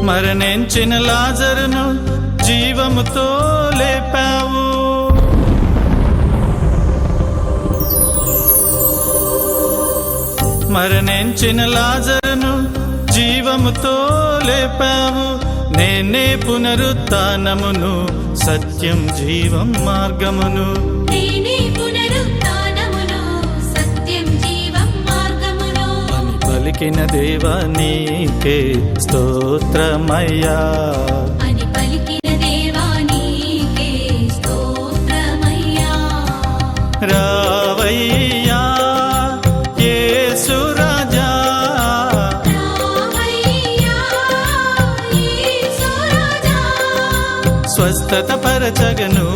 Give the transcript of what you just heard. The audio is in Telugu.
మరణించిన లాజరును జీవముతో లేపావు. మరణించిన లాజరును జీవముతో లేపావు. నేనే పునరుత్థానమును సత్యం జీవం మార్గమును. నేనే పునరుత్థానమును సత్యం జీవం మార్గమును అని పలికిన దేవా నీకే స్తోత్రమయ్యా. అని పలికిన దేవా నీకే స్తోత్రమయ్యా. రావయ్యా యేసు రాజా, రావయ్యా యేసు రాజా. స్వస్థత పరచగను